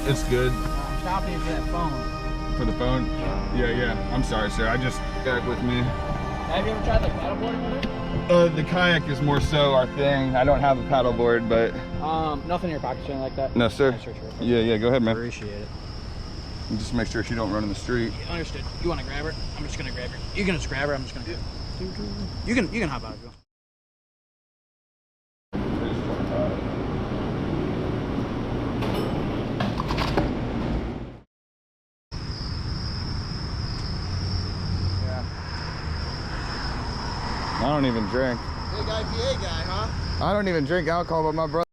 It's good. I'm stopping you for that phone. For the phone? Yeah. I'm sorry, sir. I just back with me. Have you ever tried like paddleboarding with it? The kayak is more so our thing. I don't have a paddleboard, but nothing in your pockets or anything like that? no, sir. Sure. Yeah. Go ahead, man. Appreciate it. And just make sure she don't run in the street. Yeah, understood. You want to grab her? I'm just gonna grab her. You can just grab her. I'm just gonna. You can hop out if you want. I don't even drink. Big IPA guy, huh? I don't even drink alcohol, but my brother